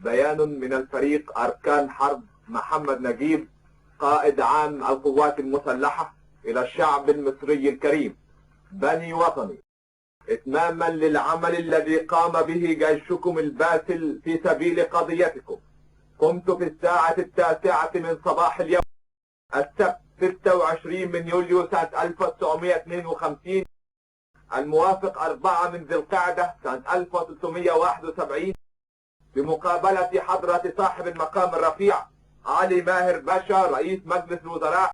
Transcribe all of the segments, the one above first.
بيان من الفريق أركان حرب محمد نجيب قائد عام القوات المسلحة إلى الشعب المصري الكريم. بني وطني، إتماما للعمل الذي قام به جيشكم الباسل في سبيل قضيتكم، قمت في الساعة 9 من صباح اليوم السبت 26 من يوليو سنة 1952 الموافق 4 من ذي القعدة سنة 1371 بمقابلة حضرة صاحب المقام الرفيع علي ماهر باشا رئيس مجلس الوزراء،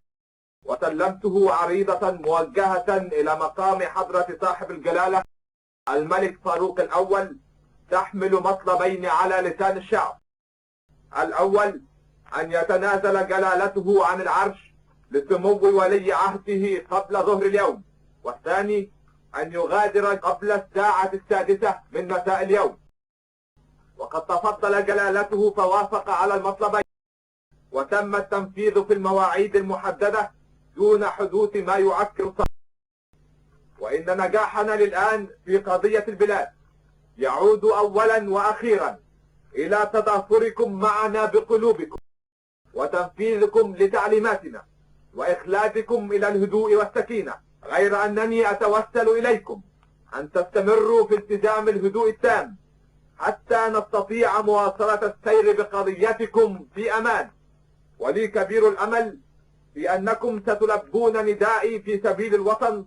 وسلمته عريضة موجهة إلى مقام حضرة صاحب الجلالة الملك فاروق الأول تحمل مطلبين على لسان الشعب. الأول أن يتنازل جلالته عن العرش لسمو ولي عهده قبل ظهر اليوم، والثاني أن يغادر قبل الساعة 6 من مساء اليوم. وقد تفضل جلالته فوافق على المطلبين، وتم التنفيذ في المواعيد المحددة دون حدوث ما يعكر الصلاة. وإن نجاحنا للآن في قضية البلاد يعود أولا وأخيرا إلى تضافركم معنا بقلوبكم وتنفيذكم لتعليماتنا وإخلادكم إلى الهدوء والسكينة، غير أنني أتوسل إليكم أن تستمروا في التزام الهدوء التام حتى نستطيع مواصلة السير بقضيتكم في أمان. ولي كبير الأمل في أنكم ستلبون ندائي في سبيل الوطن.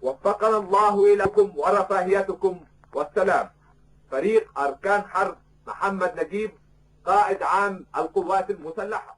وفقنا الله إليكم ورفاهيتكم، والسلام. فريق أركان حرب محمد نجيب قائد عام القوات المسلحة.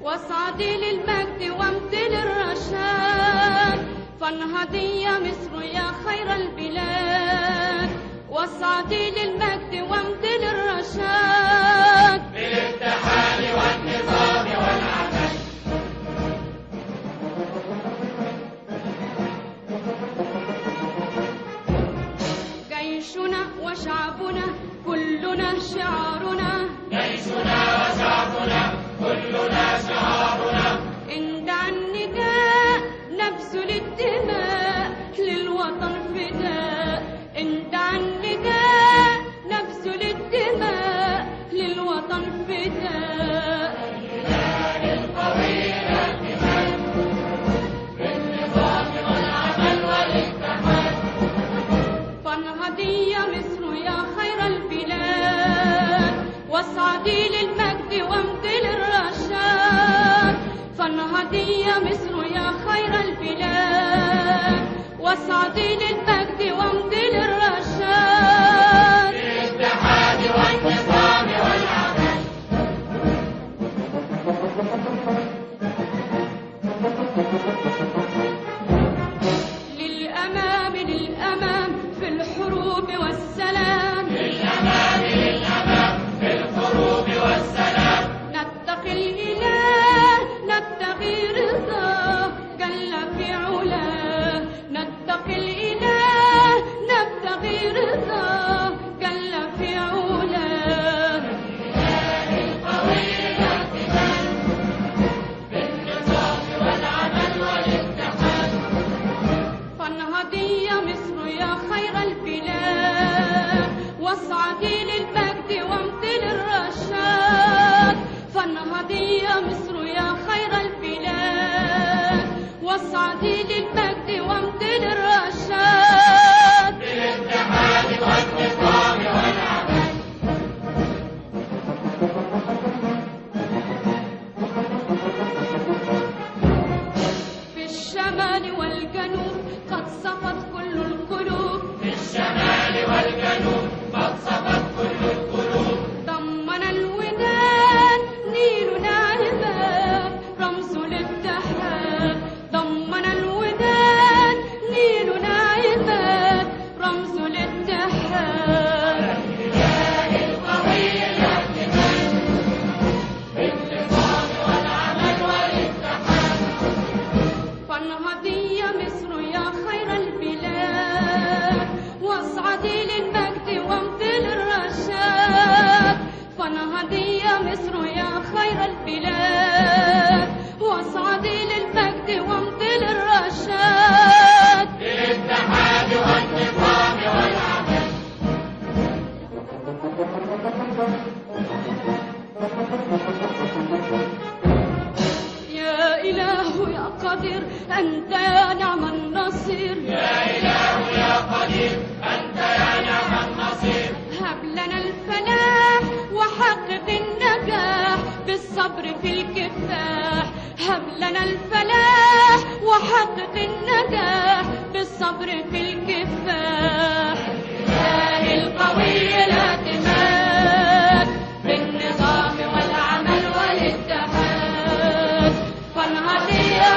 واصعدي للمجد وامتلي الرشاد، فانهضي يا مصر يا خير البلاد، واصعدي للمجد وامتلي الرشاد بالاتحاد والنظام والعدل. جيشنا وشعبنا كلنا شعارنا، جيشنا وشعبنا كلنا شعارنا، اندع النداء نبذل الدماء للوطن فداء، اندع النداء نبذل الدماء للوطن فداء. الهلال القوي الاتحاد بالنظام والعمل والاتحاد، فانهضي يا مصر يا خير البلاد، واصعدي للمجد وامتلي الرشاد، فانهضي يا مصر يا خير البلاد، واصعدي للمجد وامتلي الرشاد بالاتحاد والنظام والعدل. للأمام للأمام في الحروب والسلام، للأمام للأمام في الحروب والسلام، نتقي الإله نبتغي رضاه جل في علاه، نتقي الإله نبتغي رضاه جل في علاه. الهلال القوي الاتحاد بالنظام والعمل والاتحاد، فانهضي يا مصر يا خير البلاد، واصعدي للمجد وامتلي الرشاد، فانهضي يا مصر يا خير البلاد، واصعدي للمجد وامتلي الرشاد بالاتحاد والنظام والعمل. في الشمال والجنوب قد صفت كل القلوب، في الشمال والجنوب قد صفت كل القلوب، ضمن الوداد نيلنا عباد أنت يا نعم النصير، يا إله يا قدير أنت يا نعم النصير. هب لنا الفلاح وحقق النجاح بالصبر في الكفاح، هب لنا الفلاح وحقق النجاح بالصبر في الكفاح. إله القوي الاعتماد بالنظام والعمل والاتحاد، فانهض يا